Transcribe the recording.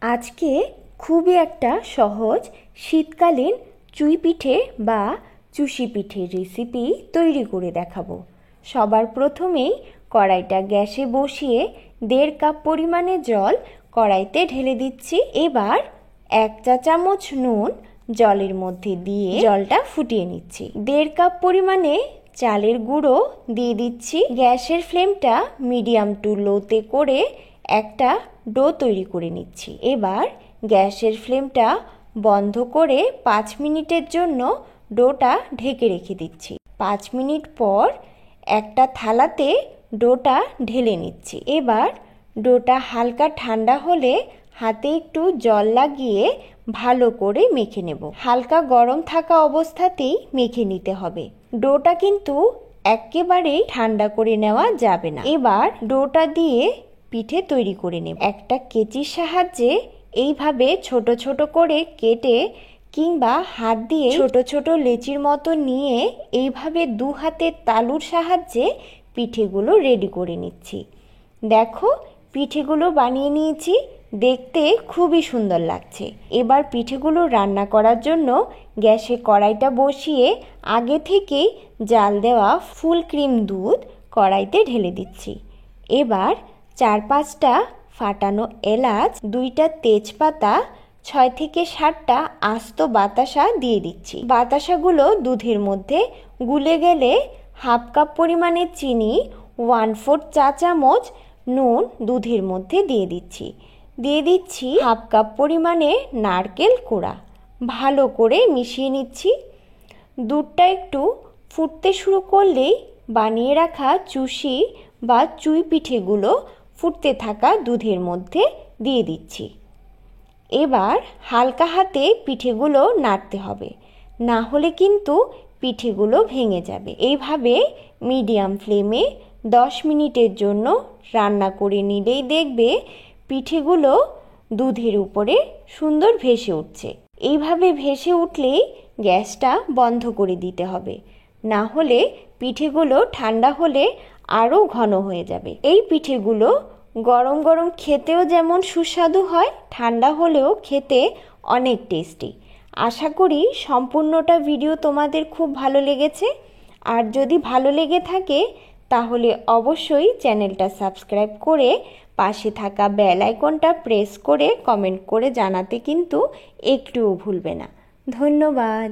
আজকে খুবই একটা সহজ শীতকালীন চুই পিঠে বা চুষি পিঠের রেসিপি তৈরি করে দেখাবো। সবার প্রথমেই কড়াইটা গ্যাসে বসিয়ে 1.5 কাপ পরিমাণে জল কড়াইতে ঢেলে দিচ্ছি। এবার 1 চা চামচ নুন জলের মধ্যে দিয়ে জলটা ফুটিয়ে নিচ্ছি। 1.5 কাপ পরিমাণে চালের গুঁড়ো দিয়ে দিচ্ছি। গ্যাসের ফ্লেমটা মিডিয়াম টু লোতে করে একটা ডো তৈরি করে নিচ্ছি। এবার গ্যাসের ফ্লেমটা বন্ধ করে 5 মিনিটের জন্য ডোটা ঢেকে রেখে দিচ্ছি। 5 মিনিট পর একটা থালাতে ডোটা ঢেলে নিচ্ছি। এবার ডোটা হালকা ঠান্ডা হলে হাতে একটু জল লাগিয়ে ভালো করে মেখে নেব। হালকা গরম থাকা অবস্থাতেই মেখে নিতে হবে। ডোটা কিন্তু একেবারেই ঠান্ডা করে নেওয়া যাবে না। এবার ডোটা দিয়ে পিঠে তৈরি করে নেব। একটা কেচির সাহায্যে এইভাবে ছোট ছোট করে কেটে কিংবা হাত দিয়ে ছোট ছোট লেচির মতো নিয়ে এইভাবে 2 হাতের তালুর সাহায্যে পিঠেগুলো রেডি করে নিচ্ছি। দেখো পিঠেগুলো বানিয়ে নিয়েছি, দেখতে খুবই সুন্দর লাগছে। এবার পিঠেগুলো রান্না করার জন্য গ্যাসে কড়াইটা বসিয়ে আগে থেকেই জাল দেওয়া ফুল ক্রিম দুধ কড়াইতে ঢেলে দিচ্ছি। এবার 4-5টা ফাটানো এলাচ, 2টা তেজপাতা, 6 থেকে 7টা আস্ত বাতাসা দিয়ে দিচ্ছি। বাতাসাগুলো দুধের মধ্যে গুলে গেলে 1/2 কাপ পরিমাণে চিনি, 1/4 চা চামচ নুন দুধের মধ্যে দিয়ে দিচ্ছি। দিয়ে দিচ্ছি 1/2 কাপ পরিমাণে নারকেল কোড়া। ভালো করে মিশিয়ে নিচ্ছি। দুধটা একটু ফুটতে শুরু করলেই বানিয়ে রাখা চুষি বা চুই পিঠেগুলো ফুটতে থাকা দুধের মধ্যে দিয়ে দিচ্ছি। এবার হালকা হাতে পিঠেগুলো নাড়তে হবে, না হলে কিন্তু পিঠেগুলো ভেঙে যাবে। এইভাবে মিডিয়াম ফ্লেমে 10 মিনিটের জন্য রান্না করে নিলেই দেখবে পিঠেগুলো দুধের উপরে সুন্দর ভেসে উঠছে। এইভাবে ভেসে উঠলেই গ্যাসটা বন্ধ করে দিতে হবে, না হলে পিঠেগুলো ঠান্ডা হলে আরও ঘন হয়ে যাবে। এই পিঠেগুলো গরম গরম খেতেও যেমন সুস্বাদু হয়, ঠান্ডা হলেও খেতে অনেক টেস্টি। আশা করি সম্পূর্ণটা ভিডিও তোমাদের খুব ভালো লেগেছে। আর যদি ভালো লেগে থাকে তাহলে অবশ্যই চ্যানেলটা সাবস্ক্রাইব করে পাশে থাকা বেল আইকনটা প্রেস করে কমেন্ট করে জানাতে কিন্তু একটুও ভুলবে না। ধন্যবাদ।